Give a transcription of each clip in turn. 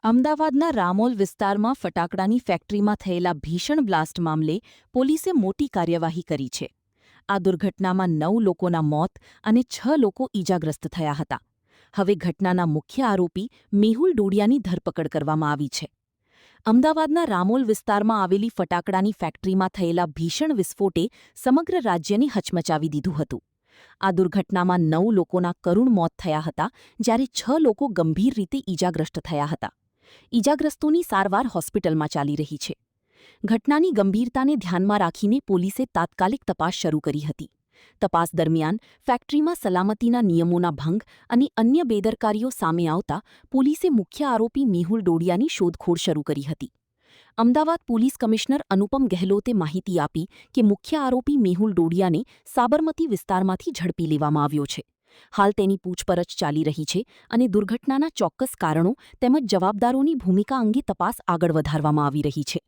અમદાવાદના રામોલ વિસ્તારમાં ફટાકડાની ફેક્ટરીમાં થયેલા ભીષણ બ્લાસ્ટ મામલે પોલીસે મોટી કાર્યવાહી કરી છે. આ દુર્ઘટનામાં 9 લોકોના મોત અને 6 લોકો ઈજાગ્રસ્ત થયા હતા. હવે ઘટનાના મુખ્ય આરોપી મેહુલ ડોડિયાની ધરપકડ કરવામાં આવી છે. અમદાવાદના રામોલ વિસ્તારમાં આવેલી ફટાકડાની ફેક્ટરીમાં થયેલા ભીષણ વિસ્ફોટે સમગ્ર રાજ્યને હચમચાવી દીધું હતું. આ દુર્ઘટનામાં 9 લોકોના કરુણ મોત થયા હતા, જ્યારે 6 લોકો ગંભીર રીતે ઈજાગ્રસ્ત થયા હતા. ઈજાગ્રસ્તોની સારવાર હોસ્પિટલમાં ચાલી રહી છે. ઘટનાની ગંભીરતાને ધ્યાનમાં રાખીને પોલીસે તાત્કાલિક તપાસ શરૂ કરી હતી. તપાસ દરમિયાન ફેક્ટરીમાં સલામતીના નિયમોના ભંગ અને અન્ય બેદરકારીઓ સામે આવતા પોલીસે મુખ્ય આરોપી મેહુલ ડોડિયાની શોધખોળ શરૂ કરી હતી. અમદાવાદ પોલીસ કમિશનર અનુપમ ગહેલોતે માહિતી આપી કે મુખ્ય આરોપી મેહુલ ડોડિયાને સાબરમતી વિસ્તારમાંથી ઝડપી લેવામાં આવ્યો છે. હાલ તેની પૂછપરછ ચાલી રહી છે અને દુર્ઘટનાના ચોક્કસ કારણો તેમજ જવાબદારોની ભૂમિકા અંગે તપાસ આગળ વધારવામાં આવી રહી છે.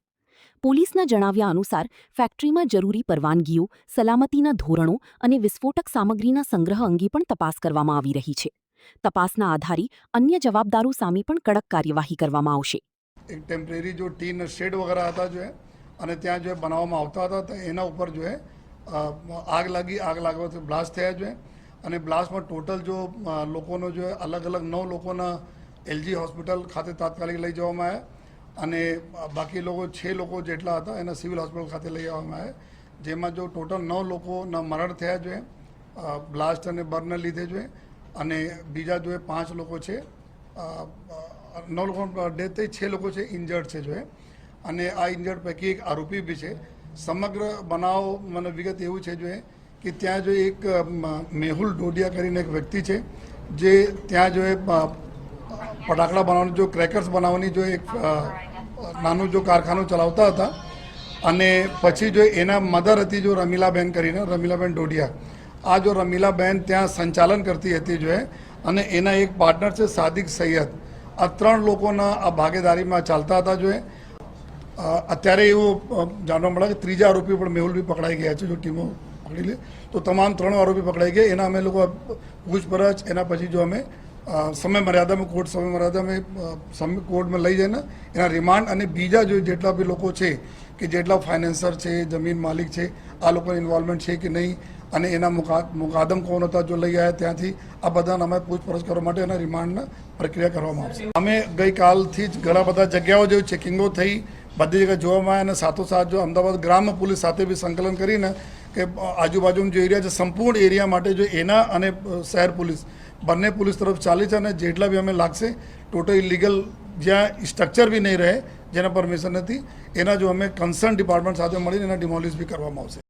પોલીસના જણાવ્યા અનુસાર ફેક્ટરીમાં જરૂરી પરવાનગીઓ, સલામતીના ધોરણો અને વિસ્ફોટક સામગ્રીના સંગ્રહ અંગે પણ તપાસ કરવામાં આવી રહી છે. તપાસના આધારે અન્ય જવાબદારો સામે પણ કડક કાર્યવાહી કરવામાં આવશે. એક ટેમ્પરેરી जो टीन शेड वगैरह आता जो है અને ત્યાં जो બનાવવામાં આવતા હતા તો એના ઉપર जो है આગ લાગવાથી બ્લાસ્ટ થયા जो है અને બ્લાસ્ટમાં ટોટલ જો લોકોનો જો અલગ અલગ 9 લોકોના એલજી હોસ્પિટલ ખાતે તાત્કાલિક લઈ જવામાં આવ્યા અને બાકી લોકો 6 લોકો જેટલા હતા એના સિવિલ હોસ્પિટલ ખાતે લઈ જવામાં આવ્યા, જેમાં જો ટોટલ 9 લોકોના મરણ થયા છે બ્લાસ્ટ અને બર્નના લીધે છે અને બીજા જો 5 લોકો છે 9 લોકો ડેથ થઈ, 6 લોકો છે ઇન્જર્ડ છે જો અને આ ઇન્જર્ડ પૈકી એક આરોપી બી છે. સમગ્ર બનાવ મને વિગત એવું છે જો કે ત્યાં જો એક મેહુલ ડોડિયા કરીને એક વ્યક્તિ છે જે ત્યાં જો ફટાકડા બનાવવાનું જો ક્રેકર્સ બનાવવાની જો એક નાનું જો કારખાનું ચલાવતા હતા અને પછી જો એના મધર હતી જો રમીલાબેન કરીને, રમીલાબેન ડોડિયા. આ જો રમીલાબેન ત્યાં સંચાલન કરતી હતી જો અને એના એક પાર્ટનર છે સાદિક સૈયદ. આ 3 લોકોના આ ભાગીદારીમાં ચાલતા હતા જો અત્યારે એવું જાણવા મળે કે ત્રીજા આરોપી પણ મેહુલ બી પકડાઈ ગયા છે જો ટીમો પકડી લે તો તમામ 3 આરોપી પકડાઈ ગયા. એના અમે લોકો પૂછપરછ એના પછી જો અમે સમય મર્યાદામાં કોર્ટમાં લઈ જઈને એના રિમાન્ડ અને બીજા જો જેટલા બી લોકો છે કે જેટલા ફાઇનાન્સર છે, જમીન માલિક છે, આ લોકોની ઇન્વોલ્વમેન્ટ છે કે નહીં અને એના મુકાદમ કોણ હતા જો લઈ આવ્યા ત્યાંથી આ બધાને અમે પૂછપરછ કરવા માટે એના રિમાન્ડના પ્રક્રિયા કરવામાં આવશે. અમે ગઈકાલથી જ ઘણા બધા જગ્યાઓ જે ચેકિંગો થઈ બધી જગ્યાએ જોવામાં આવ્યા અને સાથોસાથ જો અમદાવાદ ગ્રામ્ય પોલીસ સાથે બી સંકલન કરીને કે આજુબાજુનો જે એરિયા છે સંપૂર્ણ એરિયા માટે જો એના અને શહેર પોલીસ બંને પોલીસ તરફ ચાલી છે અને જેટલા બી અમે લાગશે ટોટલ ઇલીગલ જ્યાં સ્ટ્રક્ચર બી નહીં રહે જેના પરમિશન નથી એના જો અમે કન્સર્ન ડિપાર્ટમેન્ટ સાથે મળીને એના ડિમોલિશ બી કરવામાં આવશે.